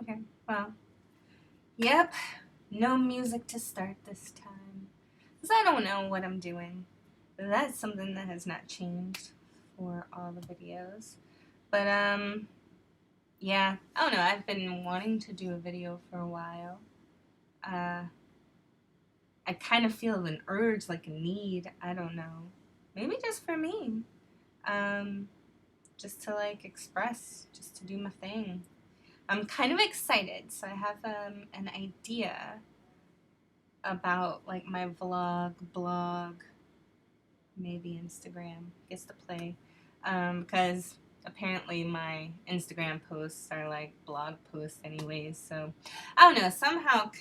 Okay, well, yep, no music to start this time. Because I don't know what I'm doing. That's something that has not changed for all the videos. But, yeah, I don't know. I've been wanting to do a video for a while. Uh, I kind of feel an urge, like a need. I don't know. Maybe just for me. Um, just to, like, express, just to do my thing. I'm kind of excited. So I have an idea about like my vlog, blog, maybe Instagram gets to play, because apparently my Instagram posts are like blog posts anyways. So I don't know, somehow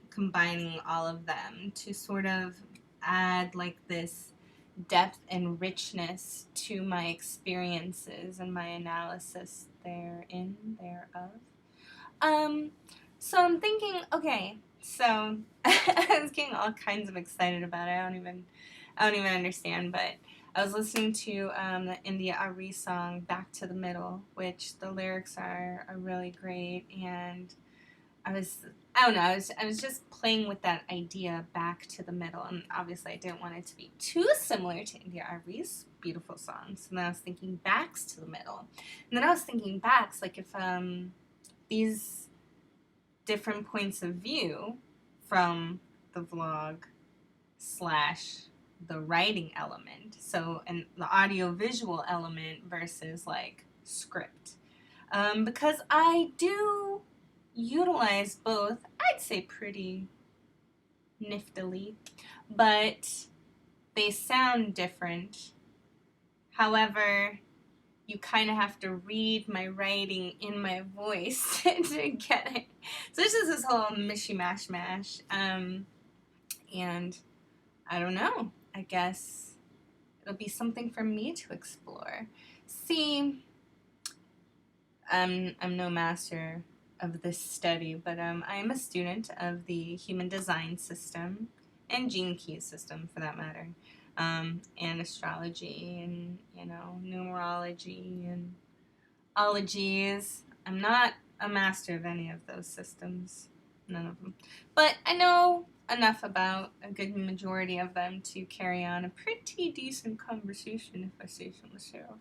combining all of them to sort of add like this depth and richness to my experiences and my analysis thereof. Um, so I'm thinking, okay, so I was getting all kinds of excited about it. I don't even understand, but I was listening to the India Ari song "Back to the Middle," which the lyrics are really great, and I don't know, I was just playing with that idea, back to the middle, and obviously I didn't want it to be too similar to India Ari's beautiful songs. So then I was thinking backs to the middle, and then I was thinking backs, like if these different points of view from the vlog slash the writing element. So, and the audio visual element versus like script. Because I do utilize both, I'd say pretty niftily, but they sound different. However, you kind of have to read my writing in my voice to get it. So it's just this whole mishy mash. And I don't know. I guess it'll be something for me to explore. See, I'm no master of this study, but I am a student of the human design system and gene keys system, for that matter, and astrology and numerology and ologies. I'm not a master of any of those systems, none of them, but I know enough about a good majority of them to carry on a pretty decent conversation, if I say so myself.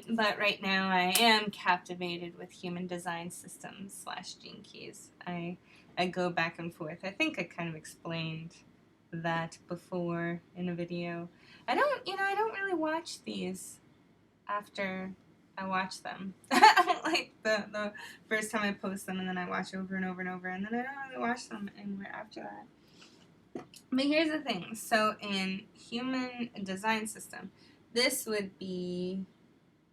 But right now I am captivated with human design systems slash gene keys. I go back and forth. I think I kind of explained that before in a video. I don't really watch these after I watch them. Like the first time I post them, and then I watch over and over and over, and then I don't really watch them anymore after that. But here's the thing. So in human design system, this would be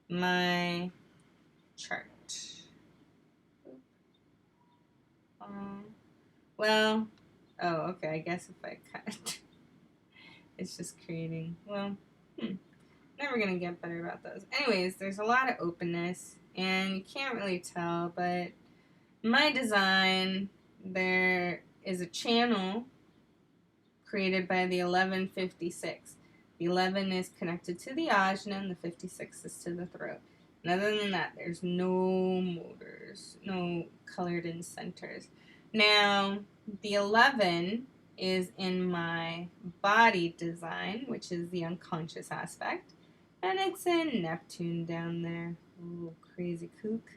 my chart. Um, well, oh, okay, I guess if I cut, it's just creating, well, never gonna get better about those. Anyways, there's a lot of openness, and you can't really tell, but my design, there is a channel created by the 1156. The 11 is connected to the ajna, and the 56 is to the throat. And other than that, there's no motors, no colored in centers. Now, the 11 is in my body design, which is the unconscious aspect. And it's in Neptune down there. Ooh, crazy kook.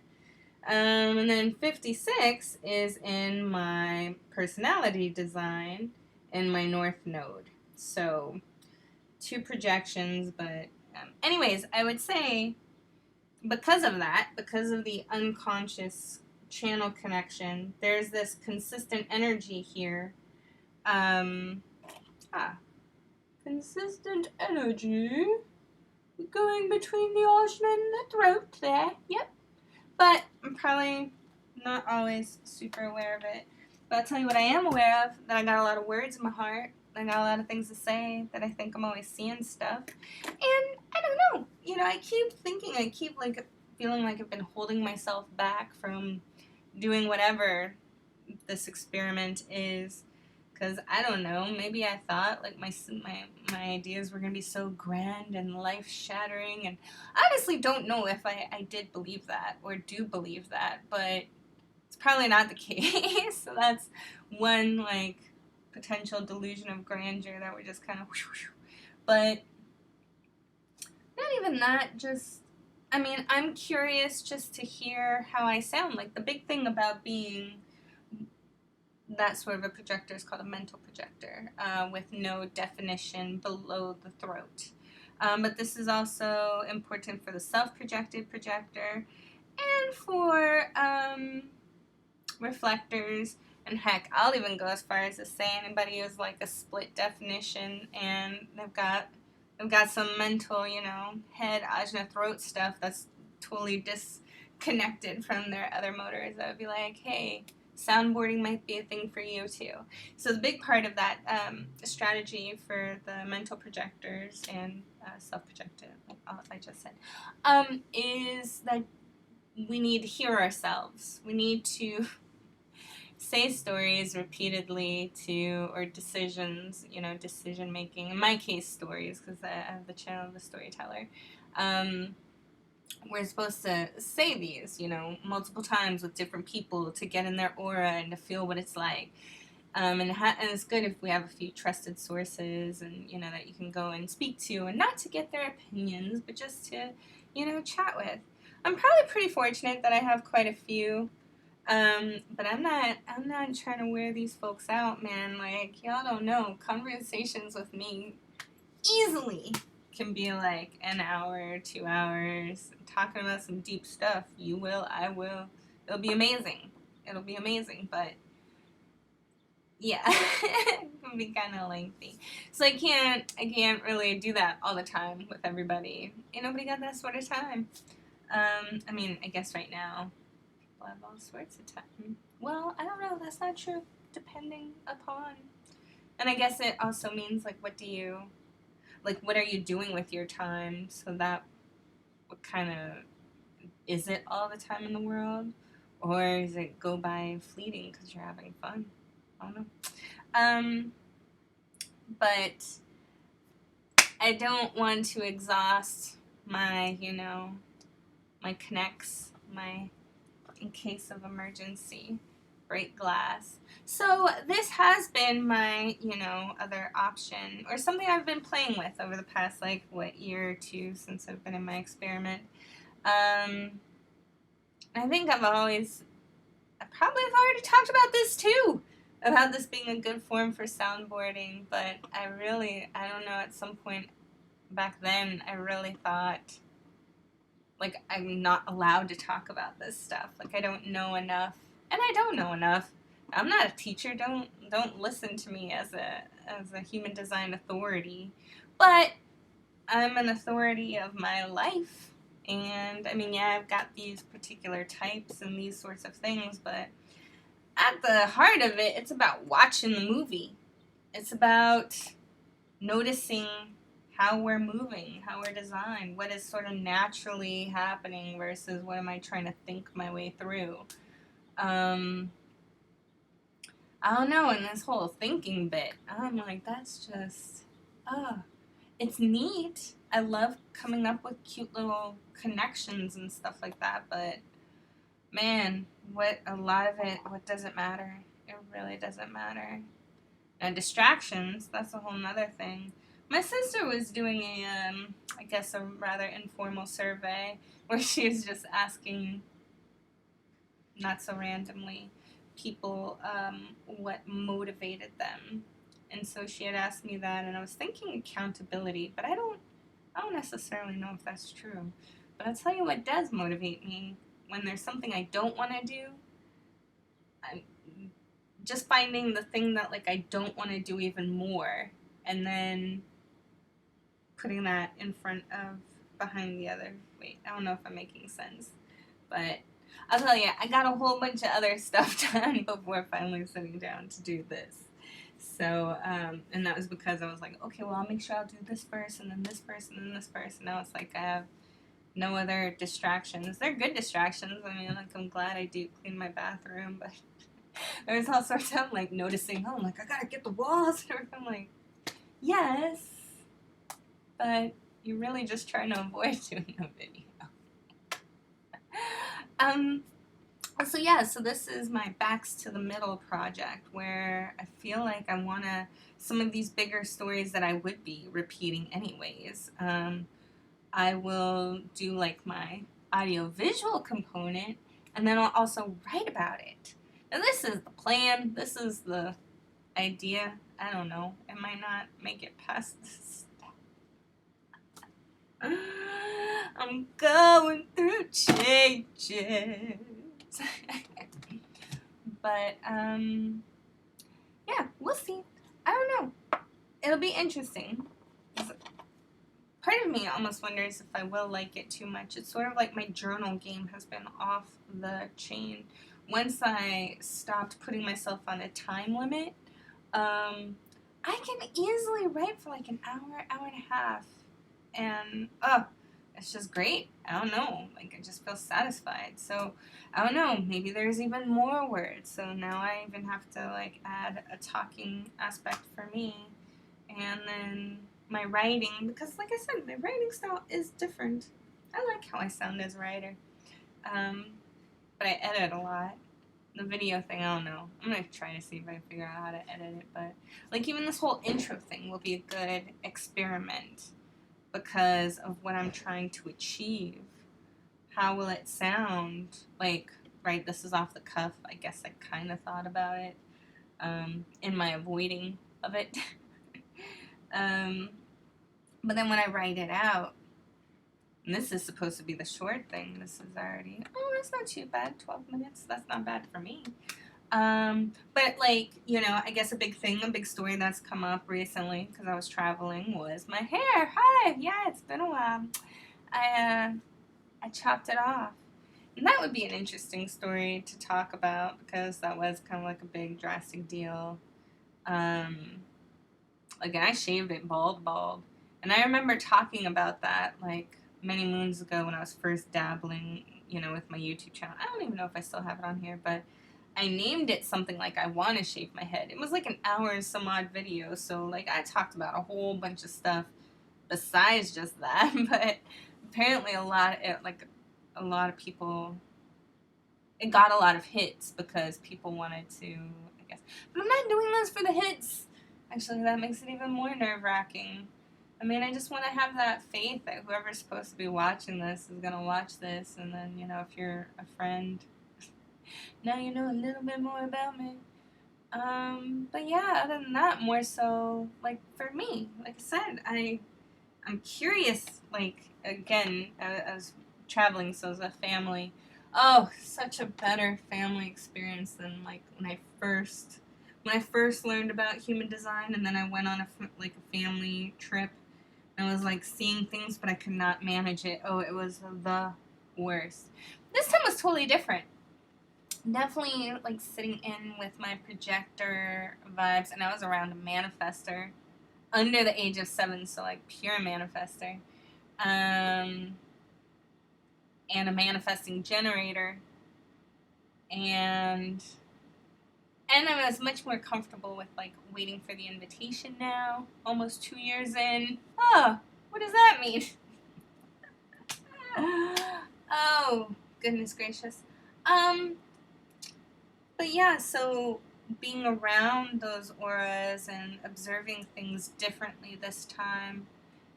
And then 56 is in my personality design in my north node. So, two projections, but anyways, I would say because of that, because of the unconscious channel connection, there's this consistent energy here. Consistent energy going between the ajna and the throat there. Yep. But I'm probably not always super aware of it. But I'll tell you what I am aware of, that I got a lot of words in my heart. I got a lot of things to say, that I think I'm always seeing stuff. And I don't know. I keep thinking, I keep like feeling like I've been holding myself back from doing whatever this experiment is. Because I don't know, maybe I thought like my ideas were going to be so grand and life shattering, and I honestly don't know if I did believe that or do believe that, but it's probably not the case. So that's one, like, potential delusion of grandeur that we're just kind of, but not even that, just, I mean, I'm curious just to hear how I sound. Like, the big thing about being that sort of a projector is called a mental projector, with no definition below the throat. But this is also important for the self-projected projector and for reflectors. And heck, I'll even go as far as to say anybody who's like a split definition and they've got some mental, head, ajna, throat stuff that's totally disconnected from their other motors. I would be like, hey, soundboarding might be a thing for you too. So the big part of that strategy for the mental projectors and self-projected, like I just said, is that we need to hear ourselves. We need to say stories repeatedly or decisions, decision making. In my case, stories, because I have the channel of the storyteller. We're supposed to say these, multiple times with different people to get in their aura and to feel what it's like. And it's good if we have a few trusted sources and, that you can go and speak to, and not to get their opinions, but just to, chat with. I'm probably pretty fortunate that I have quite a few. But I'm not trying to wear these folks out, man. Like, y'all don't know. Conversations with me easily can be like an hour, 2 hours, talking about some deep stuff. You will, I will. It'll be amazing. But yeah, it'll be kind of lengthy. So I can't really do that all the time with everybody. Ain't nobody got that sort of time. I mean, I guess right now people have all sorts of time. Well, I don't know. That's not true. Depending upon. And I guess it also means, like, what are you doing with your time? So that, what kind of, is it all the time in the world? Or is it go by fleeting because you're having fun? I don't know. But I don't want to exhaust my, my connects, in case of emergency, break glass. So this has been my, other option, or something I've been playing with over the past, year or two since I've been in my experiment. I think I probably have already talked about this too, about this being a good form for soundboarding, but I don't know, at some point back then, I really thought, like, I'm not allowed to talk about this stuff. Like, I don't know enough. And I don't know enough. I'm not a teacher. Don't listen to me as a human design authority. But I'm an authority of my life. And, I mean, yeah, I've got these particular types and these sorts of things, but at the heart of it, it's about watching the movie. It's about noticing how we're moving, how we're designed, what is sort of naturally happening versus what am I trying to think my way through. I don't know, in this whole thinking bit, I'm like, that's just, it's neat. I love coming up with cute little connections and stuff like that, but man, what doesn't matter? It really doesn't matter. And distractions, that's a whole nother thing. My sister was doing a rather informal survey where she was just asking, not so randomly, people what motivated them. And so she had asked me that, and I was thinking accountability, but I don't necessarily know if that's true. But I'll tell you what does motivate me. When there's something I don't want to do, I'm just finding the thing that, like, I don't want to do even more, and then putting that behind the other. Wait, I don't know if I'm making sense, but I'll tell you, I got a whole bunch of other stuff done before finally sitting down to do this. So, and that was because I was like, okay, well, I'll make sure I'll do this first, and then this first, and then this first, and now it's like I have no other distractions. They're good distractions. I mean, like, I'm glad I do clean my bathroom, but there's all sorts of, like, noticing, I gotta get the walls, and I'm like, yes, but you're really just trying to avoid doing a video. So yeah, so this is my Backs to the Middle project, where I feel like I want to, some of these bigger stories that I would be repeating anyways, I will do like my audio-visual component, and then I'll also write about it. Now this is the plan, this is the idea. I don't know, it might not make it past this. I'm going through changes. But, yeah, we'll see. I don't know. It'll be interesting. Part of me almost wonders if I will like it too much. It's sort of like my journal game has been off the chain. Once I stopped putting myself on a time limit, I can easily write for like an hour, hour and a half. And, it's just great. I don't know. Like, I just feel satisfied. So, I don't know. Maybe there's even more words. So now I even have to, like, add a talking aspect for me. And then my writing, because, like I said, my writing style is different. I like how I sound as a writer. But I edit a lot. The video thing, I don't know. I'm going to try to see if I figure out how to edit it. But, like, even this whole intro thing will be a good experiment, because of what I'm trying to achieve. How will it sound? Like, right, this is off the cuff. I guess I kind of thought about it in my avoiding of it. But then when I write it out, and this is supposed to be the short thing. This is already, that's not too bad. 12 minutes. That's not bad for me. But like, I guess a big story that's come up recently because I was traveling was my hair. Hi, yeah, it's been a while. I chopped it off. And that would be an interesting story to talk about because that was kind of like a big drastic deal. Again, I shaved it bald. And I remember talking about that like many moons ago when I was first dabbling, with my YouTube channel. I don't even know if I still have it on here, but I named it something like I want to shave my head. It was like an hour and some odd video, so like I talked about a whole bunch of stuff besides just that. But apparently a lot of people, it got a lot of hits because people wanted to, I guess. But I'm not doing this for the hits. Actually, that makes it even more nerve-wracking. I mean, I just want to have that faith that whoever's supposed to be watching this is going to watch this, and then, if you're a friend, now you know a little bit more about me. But yeah, other than that, more so, like, for me, like I said, I'm curious, like, again, I was traveling, so as a family, such a better family experience than, like, when I first learned about human design, and then I went on a family trip, and I was, like, seeing things, but I could not manage it. Oh, it was the worst. This time was totally different. Definitely, like, sitting in with my projector vibes, and I was around a manifester under the age of 7, so, like, pure manifester, and a manifesting generator, and I was much more comfortable with, like, waiting for the invitation now, almost 2 years in. Oh, what does that mean? Oh, goodness gracious. But yeah, so being around those auras and observing things differently this time,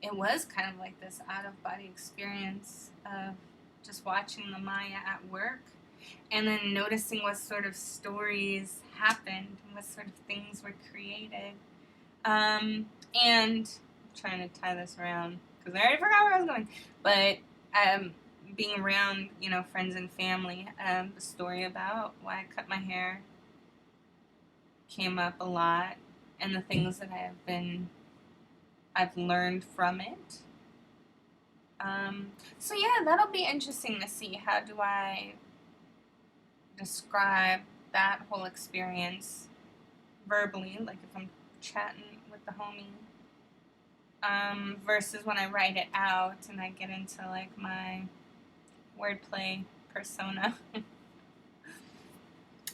it was kind of like this out-of-body experience of just watching the Maya at work and then noticing what sort of stories happened and what sort of things were created. And I'm trying to tie this around because I already forgot where I was going. But being around, friends and family, the story about why I cut my hair came up a lot, and the things that I've learned from it. So yeah, that'll be interesting to see. How do I describe that whole experience verbally, like if I'm chatting with the homie, versus when I write it out and I get into like my wordplay persona.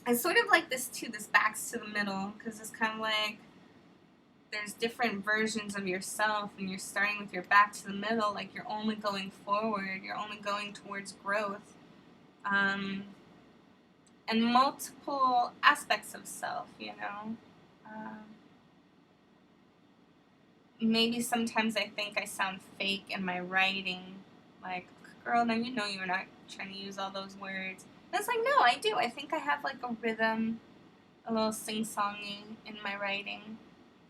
It's sort of like this too, this backs to the middle, because it's kind of like there's different versions of yourself, and you're starting with your back to the middle, like you're only going forward, you're only going towards growth. and multiple aspects of self, you know. Maybe sometimes I think I sound fake in my writing, like, girl, now you know you're not trying to use all those words. And it's like, no, I do. I think I have like a rhythm, a little sing-songy in my writing,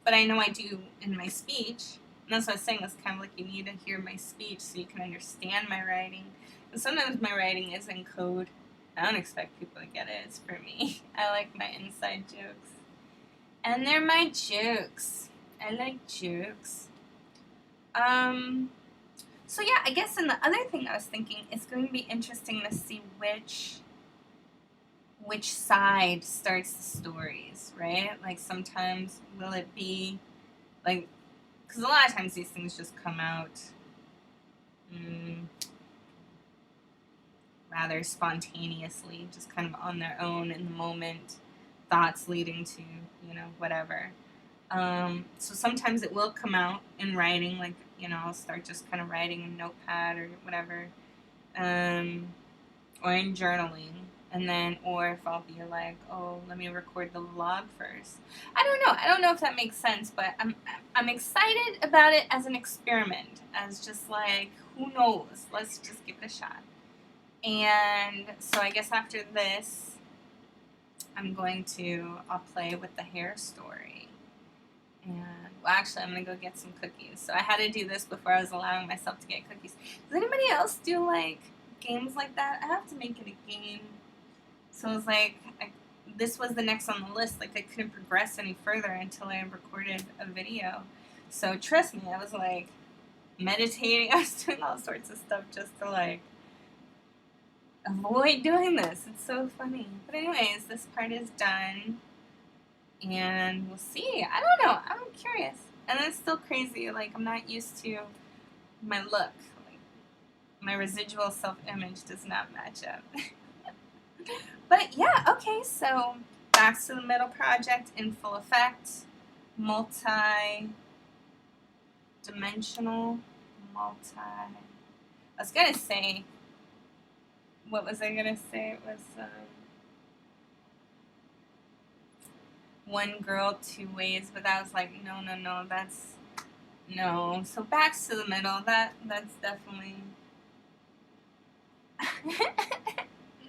but I know I do in my speech. And that's what I was saying. It's kind of like you need to hear my speech so you can understand my writing. And sometimes my writing is in code. I don't expect people to get it. It's for me. I like my inside jokes. And they're my jokes. I like jokes. So yeah, I guess, and the other thing I was thinking, it's going to be interesting to see which side starts the stories, right? Like sometimes will it be like, because a lot of times these things just come out rather spontaneously, just kind of on their own in the moment, thoughts leading to, you know, whatever. So sometimes it will come out in writing, like, you know, I'll start just kind of writing in Notepad or whatever, or in journaling. And then, or if I'll be like, oh, let me record the vlog first. I don't know. I don't know if that makes sense, but I'm excited about it as an experiment, as just like, who knows? Let's just give it a shot. And so I guess after this, I'll play with the hair story. And, well, actually, I'm going to go get some cookies. So I had to do this before I was allowing myself to get cookies. Does anybody else do, like, games like that? I have to make it a game. So it was like, this was the next on the list. Like, I couldn't progress any further until I recorded a video. So trust me, I was, like, meditating. I was doing all sorts of stuff just to, like, avoid doing this. It's so funny. But anyways, this part is done. And we'll see. I don't know. I'm curious. And it's still crazy. Like, I'm not used to my look. Like, my residual self-image does not match up. But yeah, okay. So, back to the Mental Project in full effect. Multi-dimensional. I was going to say, what was I going to say? It was, one girl, two ways, but that was like, no, that's, no. So back to the middle, that's definitely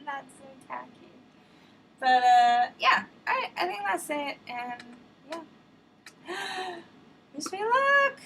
not so tacky. But, yeah, alright, I think that's it, and, yeah. Wish me luck!